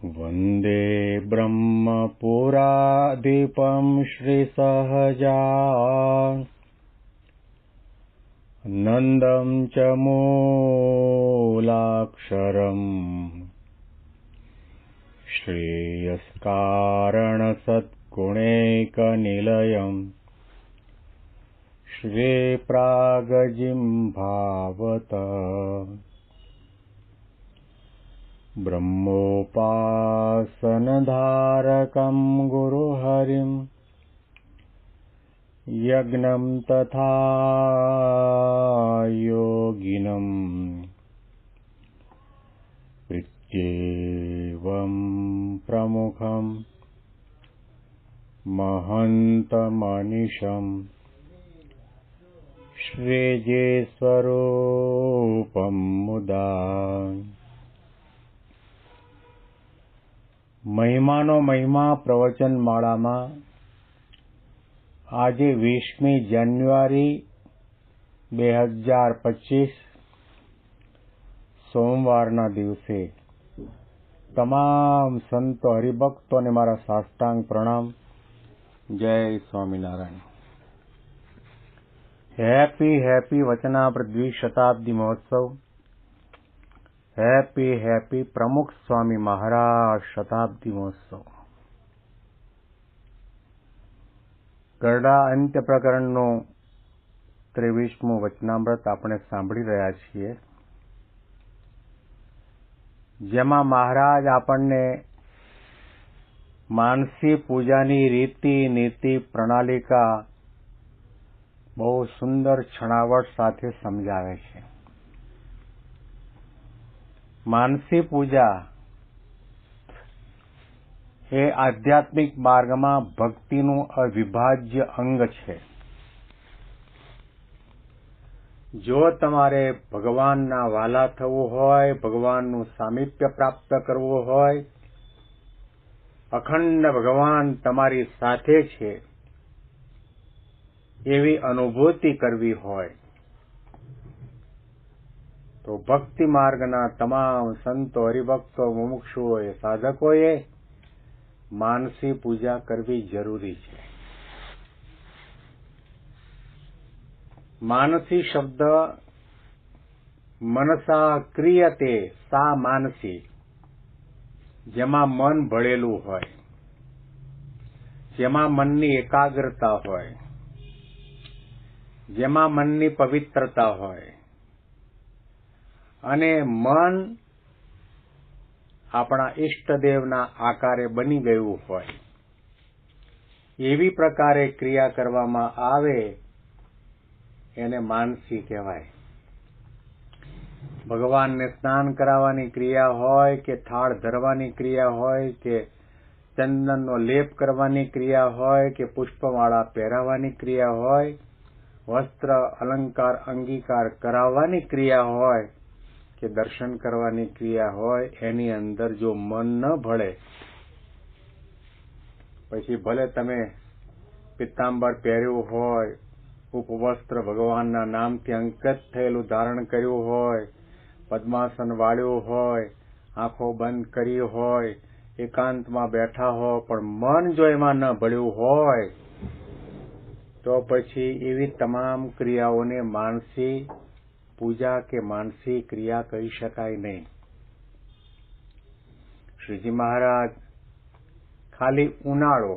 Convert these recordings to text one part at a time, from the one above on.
वन्दे ब्रह्मपुराधिपं श्रीसहजानन्दं च मूलाक्षरम् श्रेयस्कारणसद्गुणैकनिलयम् श्रीप्रागजिह्वावत ब्रह्मोपासनधारकं गुरुहरिं यज्ञं तथा योगिनं प्रत्येवं प्रमुखं महन्तमनिशं श्रीजेस्वरूपं मुदा મહિમાનો મહિમા પ્રવચન માળામાં આજે 20મી જાન્યુઆરી 2025 સોમવારના દિવસે તમામ સંતો હરિભક્તોને મારા સાષ્ટાંગ પ્રણામ. જય સ્વામિનારાયણ. હેપી વચનામૃત દ્વિશતાબ્દી મહોત્સવ. હેપી પ્રમુખ સ્વામી મહારાજ શતાબ્દી મહોત્સવ. ગરડા અંત્ય પ્રકરણનું 23મું વચનામૃત આપણે સાંભળી રહ્યા છીએ, જેમાં મહારાજ આપણને માનસી પૂજાની રીતિ નીતિ પ્રણાલિકા બહુ સુંદર છણાવટ સાથે સમજાવે છે. માનસી પૂજા એ આધ્યાત્મિક માર્ગમાં ભક્તિનું અવિભાજ્ય અંગ છે. જો તમારે ભગવાનના વાલા થવું હોય, ભગવાનનું સામીપ્ય પ્રાપ્ત કરવું હોય, અખંડ ભગવાન તમારી સાથે છે એવી અનુભૂતિ કરવી હોય તો ભક્તિ માર્ગના તમામ સંતો હરિભક્તો મુમુક્ષુઓએ સાધકોએ માનસી પૂજા કરવી જરૂરી છે. માનસી શબ્દ મનસા ક્રિયતે સા માનસી, જેમાં મન ભળેલું હોય, જેમાં મનની એકાગ્રતા હોય, જેમાં મનની પવિત્રતા હોય અને મન આપણા ઈષ્ટદેવના આકારે બની ગયું હોય, એવી પ્રકારે ક્રિયા કરવામાં આવે એને માનસી કહેવાય. ભગવાનને સ્નાન કરાવવાની ક્રિયા હોય કે થાળ ધરવાની ક્રિયા હોય કે ચંદનનો લેપ કરવાની ક્રિયા હોય કે પુષ્પમાળા પહેરાવવાની ક્રિયા હોય, વસ્ત્ર અલંકાર અંગીકાર કરાવવાની ક્રિયા હોય કે દર્શન કરવાની ક્રિયા હોય, એની અંદર જો મન ન ભળે, પછી ભલે તમે પિત્તાંબર પહેર્યું હોય, ઉપવસ્ત્ર ભગવાનના નામથી અંકિત થયેલું ધારણ કર્યું હોય, પદ્માસન વાળ્યું હોય, આંખો બંધ કરી હોય, એકાંતમાં બેઠા હો, પણ મન જો એમાં ન ભળ્યું હોય તો પછી એવી તમામ ક્રિયાઓને માનસી પૂજા કે માનસી ક્રિયા કહી શકાય નહીં. શ્રીજી મહારાજ ખાલી ઉનાળો,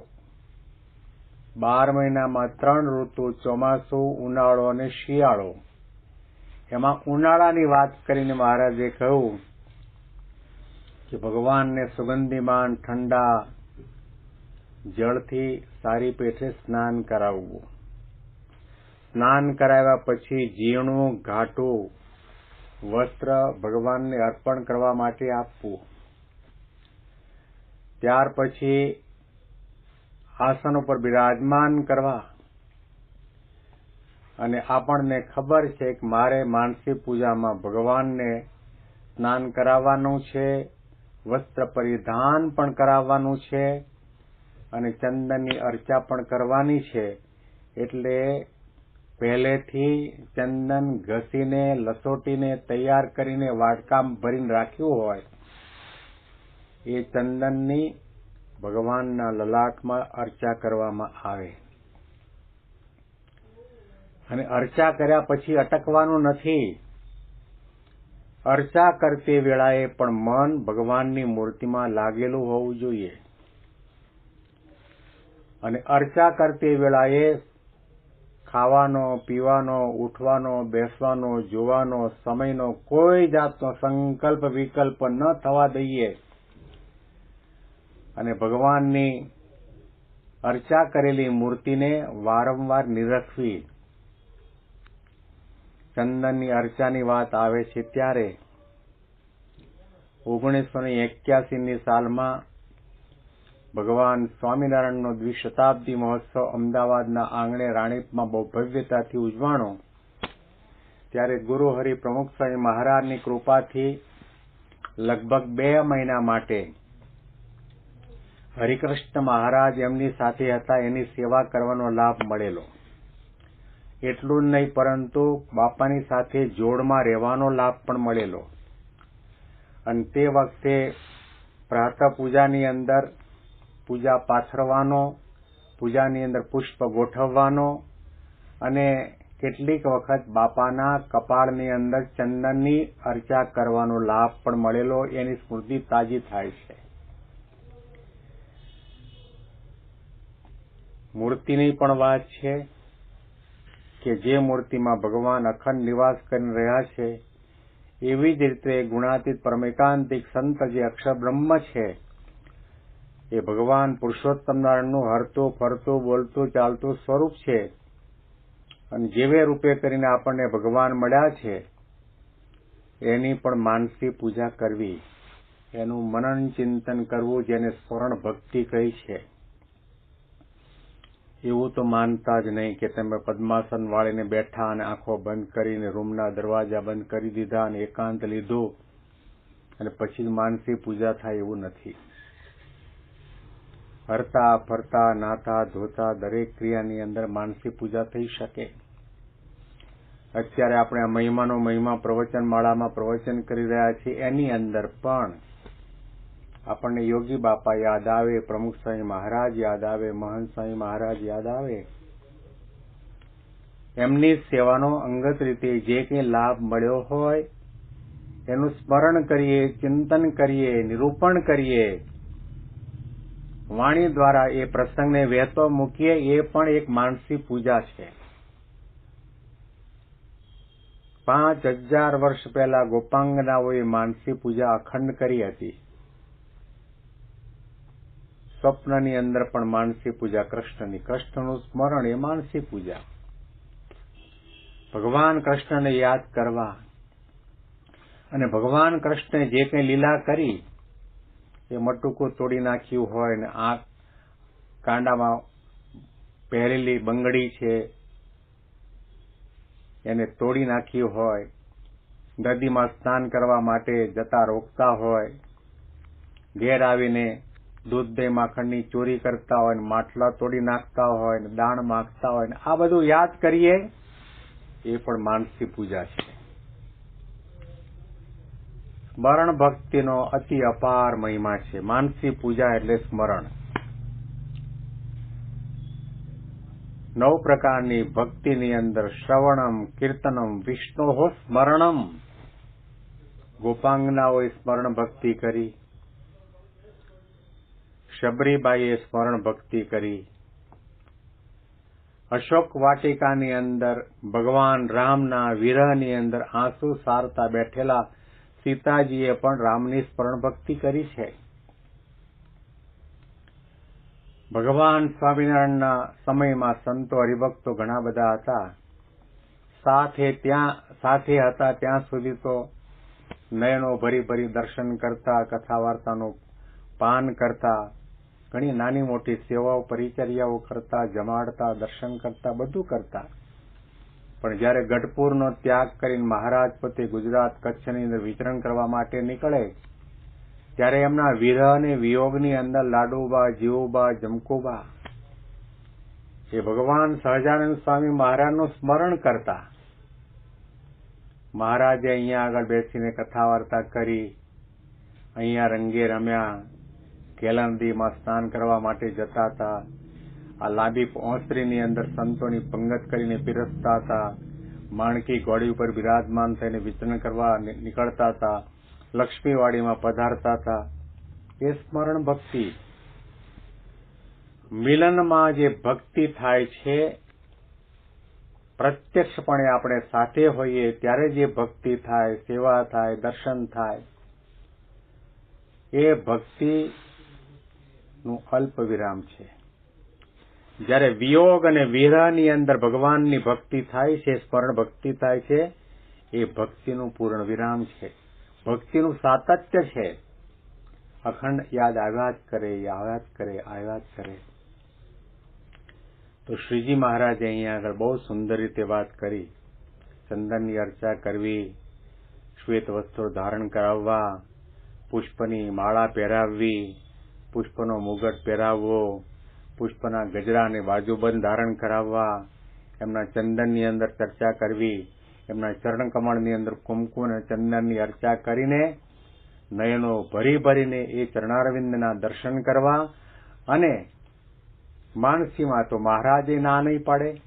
12 મહિનામાં 3 ઋતુ, ચોમાસું, ઉનાળો અને શિયાળો, એમાં ઉનાળાની વાત કરીને મહારાજે કહ્યું કે ભગવાનને સુગંધીમાન ઠંડા જળથી સારી પેઠે સ્નાન કરાવવું. સ્નાન કરાવ્યા પછી ઝીણું ઘાટું વસ્ત્ર ભગવાનને અર્પણ કરવા માટે આપવું. ત્યાર પછી આસન ઉપર બિરાજમાન કરવા. અને આપણને ખબર છે કે મારે માનસી પૂજામાં ભગવાનને સ્નાન કરાવવાનું છે, વસ્ત્ર પરિધાન પણ કરાવવાનું છે અને ચંદનની અર્ચા પણ કરવાની છે. એટલે પહેલેથી ચંદન ઘસીને લસોટીને તૈયાર કરીને વાટકામ ભરીને રાખ્યું હોય એ ચંદનની ભગવાનના લલાટમાં અર્ચા કરવામાં આવે અને અર્ચા કર્યા પછી અટકવાનું નથી. અર્ચા કરતી વેળાએ પણ મન ભગવાનની મૂર્તિમાં લાગેલું હોવું જોઈએ અને અર્ચા કરતી વેળાએ ખાવાનો, પીવાનો, ઉઠવાનો, બેસવાનો, જોવાનો, સમયનો કોઈ જાતનો સંકલ્પ વિકલ્પ ન થવા દઈએ અને ભગવાનની અર્ચા કરેલી મૂર્તિને વારંવાર નિરખવી. ચંદનની અર્ચાની વાત આવે છે ત્યારે 1981ની સાલમાં ભગવાન સ્વામિનારાયણનો દ્વિશતાબ્દી મહોત્સવ અમદાવાદના આંગણે રાણીપમાં બહુ ભવ્યતાથી ઉજવાણો. ત્યારે ગુરુ હરિ પ્રમુખ સ્વામી મહારાજની કૃપાથી લગભગ 2 મહિના માટે હરિકૃષ્ણ મહારાજ એમની સાથે હતા, એની સેવા કરવાનો લાભ મળેલો. એટલું જ નહીં પરંતુ બાપાની સાથે જોડમાં રહેવાનો લાભ પણ મળેલો. અને તે વખતે પ્રાતઃ પૂજાની અંદર પૂજા પાથરવાનો, પૂજાની અંદર પુષ્પ ગોઠવવાનો અને કેટલીક વખત બાપાના કપાળની અંદર ચંદનની અર્ચા કરવાનો લાભ પણ મળેલો. એની સ્મૃતિ તાજી થાય છે. મૂર્તિની પણ વાત છે કે જે મૂર્તિમાં ભગવાન અખંડ નિવાસ કરી રહ્યા છે એવી જ રીતે ગુણાતીત પરમેકાંતિક સંત જે અક્ષર બ્રહ્મ છે એ ભગવાન પુરુષોત્તમ નારાયણનું હરતું ફરતું બોલતું ચાલતું સ્વરૂપ છે અને જેવે રૂપે કરીને આપણને ભગવાન મળ્યા છે એની પણ માનસી પૂજા કરવી, એનું મનન ચિંતન કરવું, જેને સ્મરણ ભક્તિ કહી છે. એવું તો માનતા જ નહીં કે તમે પદ્માસન વાળીને બેઠા અને આંખો બંધ કરીને રૂમના દરવાજા બંધ કરી દીધા અને એકાંત લીધું અને પછી જ માનસી પૂજા થાય, એવું નથી. હરતા ફરતા નાતા ધોતા દરેક ક્રિયાની અંદર માનસી પૂજા થઈ શકે. અત્યારે આપણે આ મહિમાનો મહિમા પ્રવચન માળામાં પ્રવચન કરી રહ્યા છીએ, એની અંદર પણ આપણને યોગી બાપા યાદ આવે, પ્રમુખ સ્વામી મહારાજ યાદ આવે, મહંત સ્વામી મહારાજ યાદ આવે. એમની સેવાનો અંગત રીતે જે કંઈ લાભ મળ્યો હોય એનું સ્મરણ કરીએ, ચિંતન કરીએ, નિરૂપણ કરીએ, વાણી દ્વારા એ પ્રસંગને વહેતો મૂકીએ, એ પણ એક માનસી પૂજા છે. 5000 વર્ષ પહેલા ગોપાંગનાઓએ માનસી પૂજા અખંડ કરી હતી. સ્વપ્નની અંદર પણ માનસી પૂજા કૃષ્ણની, કૃષ્ણનું સ્મરણ એ માનસી પૂજા. ભગવાન કૃષ્ણને યાદ કરવા અને ભગવાન કૃષ્ણે જે કંઈ લીલા કરી એ મટુકું તોડી નાખ્યું હોય ને આ કાંડામાં પહેરેલી બંગડી છે એને તોડી નાખ્યું હોય, નદીમાં સ્નાન કરવા માટે જતા રોકતા હોય, ઘેર આવીને દૂધ દહીં માખણની ચોરી કરતા હોય, માટલા તોડી નાખતા હોય, દાણ માંગતા હોય, આ બધું યાદ કરીએ એ પણ માનસી પૂજા છે. સ્મરણ ભક્તિનો અતિ અપાર મહિમા છે. માનસી પૂજા એટલે સ્મરણ. 9 પ્રકારની ભક્તિની અંદર શ્રવણમ, કીર્તનમ, વિષ્ણોઃ સ્મરણમ. ગોપાંગનાઓએ સ્મરણ ભક્તિ કરી, શબરીબાઈએ સ્મરણ ભક્તિ કરી, અશોક વાટિકાની અંદર ભગવાન રામના વિરહની અંદર આંસુ સારતા બેઠેલા સીતાજીએ પણ રામની સ્મરણ ભક્તિ કરી છે. ભગવાન સ્વામિનારાયણના સમયમાં સંતો હરિભક્તો ઘણા બધા હતા. સાથે હતા ત્યાં સુધી તો નયનો ભરી ભરી દર્શન કરતા, કથા વાર્તાનું પાન કરતા, ઘણી નાની મોટી સેવાઓ પરિચર્યાઓ કરતા, જમાડતા, દર્શન કરતા, બધું કરતા. પણ જયારે ગઢપુરનો ત્યાગ કરીને મહારાજ પોતે ગુજરાત કચ્છની અંદર વિચરણ કરવા માટે નીકળે ત્યારે એમના વિરહ અને વિયોગની અંદર લાડુબા, જીવુબા, જમકુબા એ ભગવાન સહજાનંદ સ્વામી મહારાજનું સ્મરણ કરતા. મહારાજે અહીંયા આગળ બેસીને કથા વાર્તા કરી અહીંયા રંગે રમ્યા, કેલા નદીમાં સ્નાન કરવા માટે જતા હતા. આ લાંબી ઓસરીની અંદર સંતોની પંગત કરીને પીરસતા હતા. માણકી ઘોડી ઉપર બિરાજમાન થઈને વિચરણ કરવા નીકળતા હતા. લક્ષ્મીવાડીમાં પધારતા હતા. એ સ્મરણ ભક્તિ. મિલનમાં જે ભક્તિ થાય છે, પ્રત્યક્ષપણે આપણે સાથે હોઈએ ત્યારે જે ભક્તિ થાય, સેવા થાય, દર્શન થાય, એ ભક્તિનું અલ્પ વિરામ છે. જ્યારે વિયોગ અને વિરહની અંદર ભગવાનની ભક્તિ થાય છે, સ્મરણ ભક્તિ થાય છે, એ ભક્તિનું પૂર્ણ વિરામ છે, ભક્તિનું સાતત્ય છે. અખંડ યાદ આવ્યા જ કરે, આવ્યા જ કરે, આવ્યા જ કરે. તો શ્રીજી મહારાજે અહીંયા આગળ બહુ સુંદર રીતે વાત કરી. ચંદનની અર્ચા કરવી, શ્વેત વસ્ત્રો ધારણ કરાવવા, પુષ્પની માળા પહેરાવવી, પુષ્પનો મુગટ પહેરાવવો, પુષ્પના ગજરા અને બાજુબંધ ધારણ કરાવવા, એમના ચંદનની અંદર ચર્ચા કરવી, એમના ચરણ કમળની અંદર કુમકુમ અને ચંદનની અર્ચા કરીને નયનો ભરી ભરીને એ ચરણારવિંદના દર્શન કરવા. અને માનસીમાં તો મહારાજે ના નહીં પાડે.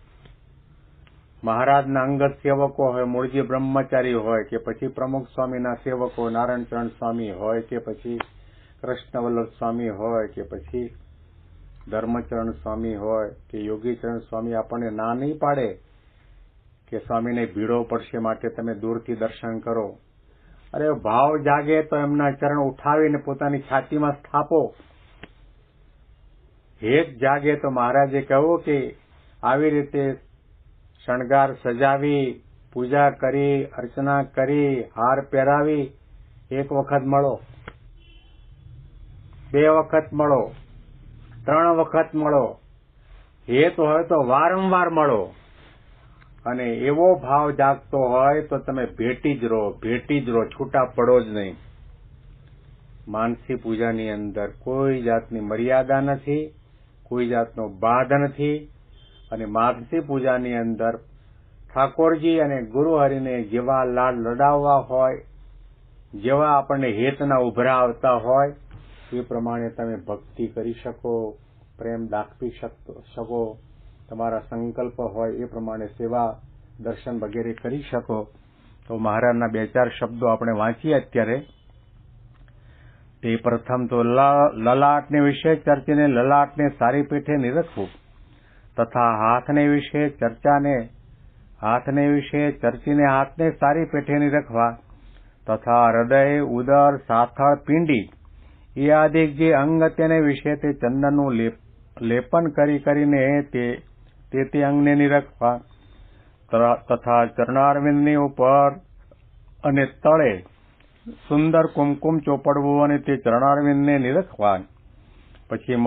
મહારાજના અંગત સેવકો હોય, મૂળજી બ્રહ્મચારી હોય કે પછી પ્રમુખ સ્વામીના સેવકો નારાયણચરણ સ્વામી હોય કે પછી કૃષ્ણવલ્લભ સ્વામી હોય કે પછી ધર્મચરણ સ્વામી હોય કે યોગીચરણ સ્વામી આપણને ના નહીં પાડે કે સ્વામીને ભીડો પડશે માટે તમે દૂરથી દર્શન કરો. અરે ભાવ જાગે તો એમના ચરણ ઉઠાવીને પોતાની છાતીમાં સ્થાપો. હેત જાગે તો મહારાજે કહ્યું કે આવી રીતે શણગાર સજાવી, પૂજા કરી, અર્ચના કરી, હાર પહેરાવી, એક વખત મળો, 2 વખત મળો, 3 વખત મળો. હેત હોય તો વારંવાર મળો. અને એવો ભાવ જાગતો હોય તો તમે ભેટી જ રહો, ભેટી જ રહો, છૂટા પડો જ નહીં. માનસી પૂજાની અંદર કોઈ જાતની મર્યાદા નથી, કોઈ જાતનો બાધ નથી. અને માનસી પૂજાની અંદર ઠાકોરજી અને ગુરુહરિને જેવા લાડ લડાવવા હોય, જેવા આપણને હેતના ઉભરા આવતા હોય, એ પ્રમાણે તમે ભક્તિ કરી શકો, પ્રેમ દાખવી શકો, તમારા સંકલ્પ હોય એ પ્રમાણે સેવા, દર્શન વગેરે કરી શકો. તો મહારાજના 2-4 શબ્દો આપણે વાંચીએ અત્યારે. તે પ્રથમ તો લલાટને વિશે ચર્ચીને લલાટને સારી પીઠે નિરખવું, તથા હાથને વિશે ચર્ચીને હાથને સારી પીઠે નિરખવા, તથા હૃદય, ઉદર, સાથળ, પિંડી એ આદિક જે અંગ તેને વિશે તે ચંદનનું લેપન કરીને તે અંગને નિરખવા, તથા ચરણારવિંદની ઉપર અને તળે સુંદર કુમકુમ ચોપડવું અને તે ચરણારવિંદને નિરખવા. પછી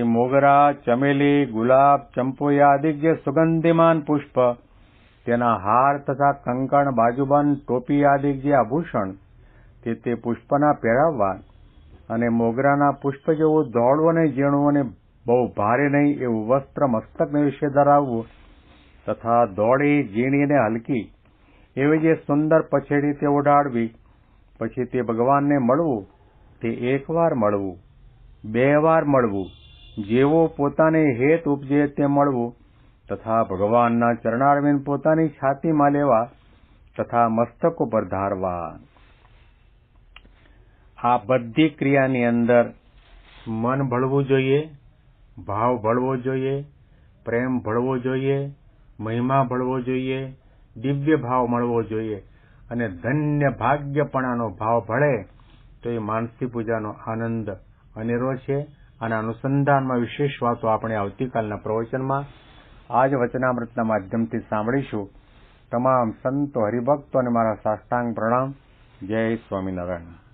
મોગરા, ચમેલી, ગુલાબ, ચંપો આદિક જે સુગંધિમાન પુષ્પ, તેના હાર તથા કંકણ, બાજુબંધ, ટોપી આદિક જે આભૂષણ તે પુષ્પના પહેરાવવા. અને મોગરાના પુષ્પ જેવું ધોળું અને ઝીણું અને બહુ ભારે નહીં એવું વસ્ત્ર મસ્તકને વિશે ધરાવવું, તથા ધોળી, ઝીણી અને હલકી એવી જે સુંદર પછેડી તે ઓઢાડવી. પછી તે ભગવાનને મળવું, તે 1 વાર મળવું, 2 વાર મળવું, જેવો પોતાને હેત ઉપજે તે મળવું, તથા ભગવાનના ચરણારવિંદ પોતાની છાતીમાં લેવા તથા મસ્તક ઉપર ધારવા. આ બધી ક્રિયાની અંદર મન ભળવું જોઈએ, ભાવ ભળવો જોઈએ, પ્રેમ ભળવો જોઈએ, મહિમા ભળવો જોઈએ, દિવ્ય ભાવ મળવો જોઈએ. અને ધન્ય ભાગ્યપણાનો ભાવ ભળે તો એ માનસી પૂજાનો આનંદ અનેરો છે. આના અનુસંધાનમાં વિશેષ વાતો આપણે આવતીકાલના પ્રવચનમાં આજ વચનામૃતના માધ્યમથી સાંભળીશું. તમામ સંતો, હરિભક્તો અને મારા સાષ્ટાંગ પ્રણામ. જય સ્વામિનારાયણ.